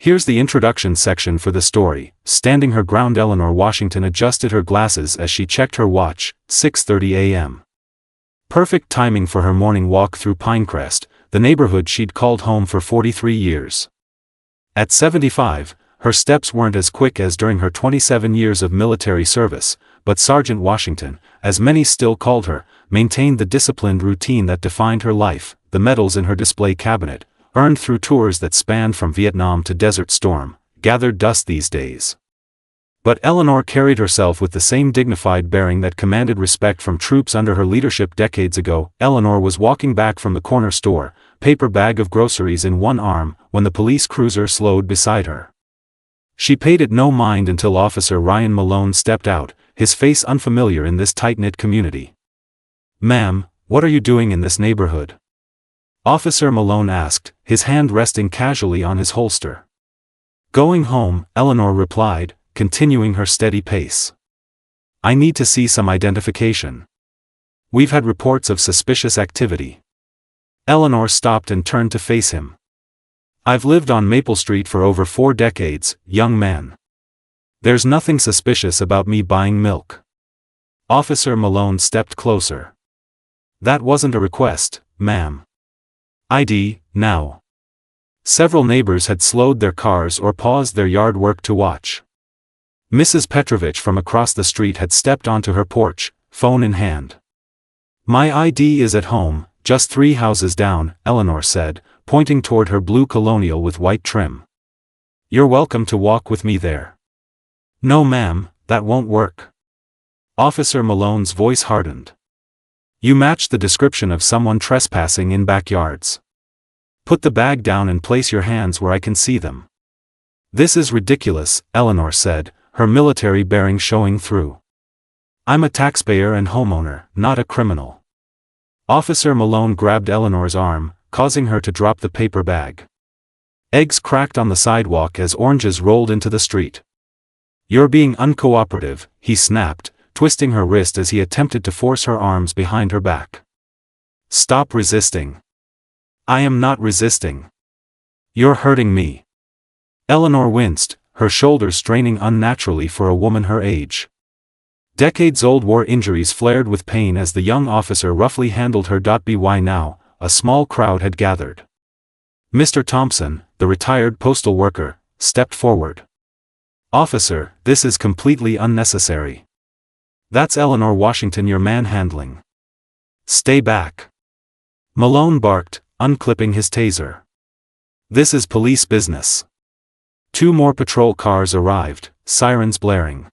Here's the introduction section for the story. Standing her ground, Eleanor Washington adjusted her glasses as she checked her watch, 6:30 a.m. Perfect timing for her morning walk through Pinecrest, the neighborhood she'd called home for 43 years. At 75, her steps weren't as quick as during her 27 years of military service, but Sergeant Washington, as many still called her, maintained the disciplined routine that defined her life. The medals in her display cabinet, earned through tours that spanned from Vietnam to Desert Storm, gathered dust these days. But Eleanor carried herself with the same dignified bearing that commanded respect from troops under her leadership decades ago. Eleanor was walking back from the corner store, paper bag of groceries in one arm, when the police cruiser slowed beside her. She paid it no mind until Officer Ryan Malone stepped out, his face unfamiliar in this tight-knit community. "Ma'am, what are you doing in this neighborhood?" Officer Malone asked, his hand resting casually on his holster. "Going home," Eleanor replied, continuing her steady pace. "I need to see some identification. We've had reports of suspicious activity." Eleanor stopped and turned to face him. "I've lived on Maple Street for over 4 decades, young man. There's nothing suspicious about me buying milk." Officer Malone stepped closer. "That wasn't a request, ma'am. ID, now." Several neighbors had slowed their cars or paused their yard work to watch. Mrs. Petrovich from across the street had stepped onto her porch, phone in hand. "My ID is at home, just 3 houses down," Eleanor said, pointing toward her blue Colonial with white trim. "You're welcome to walk with me there." "No ma'am, that won't work." Officer Malone's voice hardened. "You match the description of someone trespassing in backyards. Put the bag down and place your hands where I can see them." "This is ridiculous," Eleanor said, her military bearing showing through. "I'm a taxpayer and homeowner, not a criminal." Officer Malone grabbed Eleanor's arm, causing her to drop the paper bag. Eggs cracked on the sidewalk as oranges rolled into the street. "You're being uncooperative," he snapped, twisting her wrist as he attempted to force her arms behind her back. "Stop resisting." "I am not resisting. You're hurting me." Eleanor winced, her shoulders straining unnaturally for a woman her age. Decades-old war injuries flared with pain as the young officer roughly handled her. By now, a small crowd had gathered. Mr. Thompson, the retired postal worker, stepped forward. "Officer, this is completely unnecessary. That's Eleanor Washington you're manhandling. Stay back." Malone barked, unclipping his taser. "This is police business." 2 more patrol cars arrived, sirens blaring.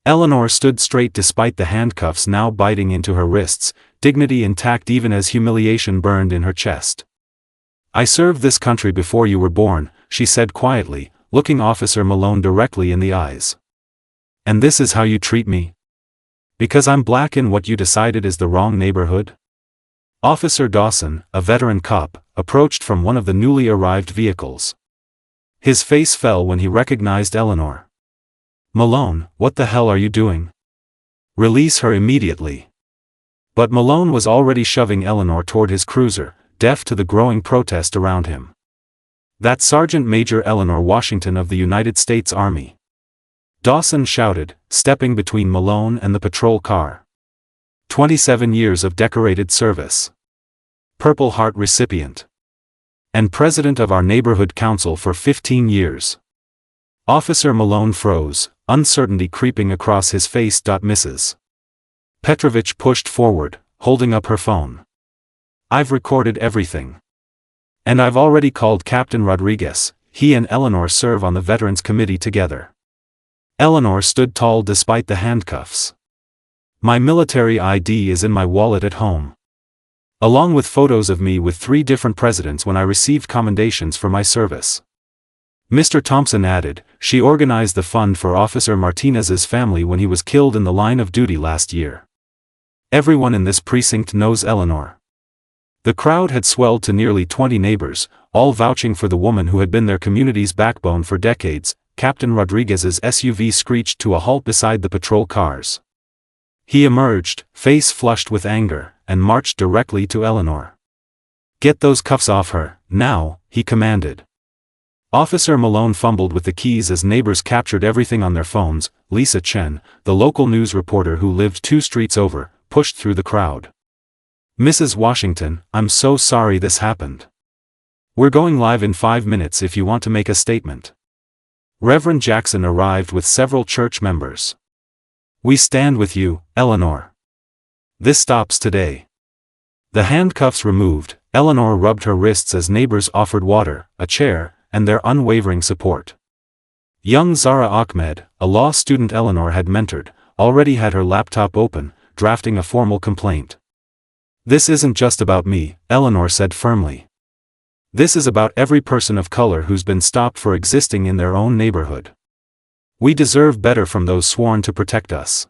Eleanor stood straight despite the handcuffs now biting into her wrists, dignity intact even as humiliation burned in her chest. "I served this country before you were born," she said quietly, looking Officer Malone directly in the eyes. "And this is how you treat me? Because I'm black in what you decided is the wrong neighborhood?" Officer Dawson, a veteran cop, approached from one of the newly arrived vehicles. His face fell when he recognized Eleanor. "Malone, what the hell are you doing? Release her immediately." But Malone was already shoving Eleanor toward his cruiser, deaf to the growing protest around him. "That's Sergeant Major Eleanor Washington of the United States Army," Dawson shouted, stepping between Malone and the patrol car. 27 years of decorated service. Purple Heart recipient. And president of our neighborhood council for 15 years. Officer Malone froze, uncertainty creeping across his face. Mrs. Petrovich pushed forward, holding up her phone. "I've recorded everything. And I've already called Captain Rodriguez. He and Eleanor serve on the Veterans Committee together." Eleanor stood tall despite the handcuffs. "My military ID is in my wallet at home. Along with photos of me with 3 different presidents when I received commendations for my service." Mr. Thompson added, "She organized the fund for Officer Martinez's family when he was killed in the line of duty last year. Everyone in this precinct knows Eleanor." The crowd had swelled to nearly 20 neighbors, all vouching for the woman who had been their community's backbone for decades. Captain Rodriguez's SUV screeched to a halt beside the patrol cars. He emerged, face flushed with anger, and marched directly to Eleanor. "Get those cuffs off her, now," he commanded. Officer Malone fumbled with the keys as neighbors captured everything on their phones. Lisa Chen, the local news reporter who lived 2 streets over, pushed through the crowd. "Mrs. Washington, I'm so sorry this happened. We're going live in 5 minutes if you want to make a statement." Reverend Jackson arrived with several church members. "We stand with you, Eleanor. This stops today." The handcuffs removed, Eleanor rubbed her wrists as neighbors offered water, a chair, and their unwavering support. Young Zara Ahmed, a law student Eleanor had mentored, already had her laptop open, drafting a formal complaint. "This isn't just about me," Eleanor said firmly. "This is about every person of color who's been stopped for existing in their own neighborhood. We deserve better from those sworn to protect us."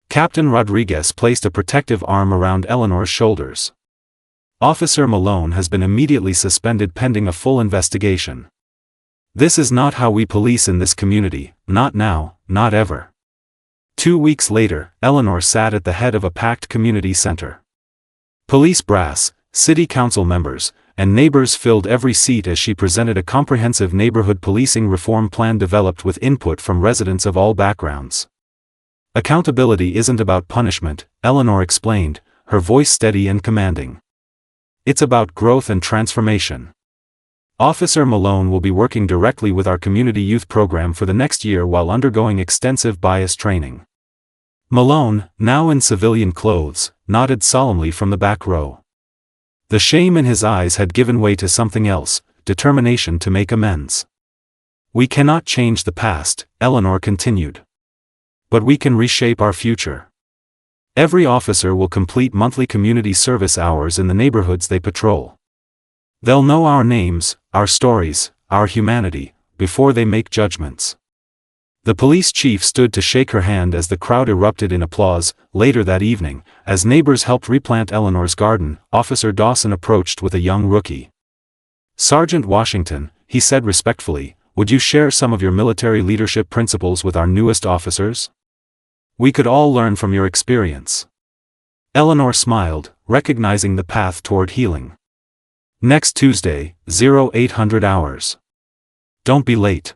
Captain Rodriguez placed a protective arm around Eleanor's shoulders. "Officer Malone has been immediately suspended pending a full investigation. This is not how we police in this community, not now, not ever." 2 weeks later, Eleanor sat at the head of a packed community center. Police brass, city council members, and neighbors filled every seat as she presented a comprehensive neighborhood policing reform plan developed with input from residents of all backgrounds. "Accountability isn't about punishment," Eleanor explained, her voice steady and commanding. "It's about growth and transformation. Officer Malone will be working directly with our community youth program for the next year while undergoing extensive bias training." Malone, now in civilian clothes, nodded solemnly from the back row. The shame in his eyes had given way to something else, determination to make amends. "We cannot change the past," Eleanor continued. "But we can reshape our future. Every officer will complete monthly community service hours in the neighborhoods they patrol. They'll know our names, our stories, our humanity, before they make judgments." The police chief stood to shake her hand as the crowd erupted in applause. Later that evening, as neighbors helped replant Eleanor's garden, Officer Dawson approached with a young rookie. "Sergeant Washington," he said respectfully, "would you share some of your military leadership principles with our newest officers? We could all learn from your experience." Eleanor smiled, recognizing the path toward healing. "Next Tuesday, 0800 hours. Don't be late."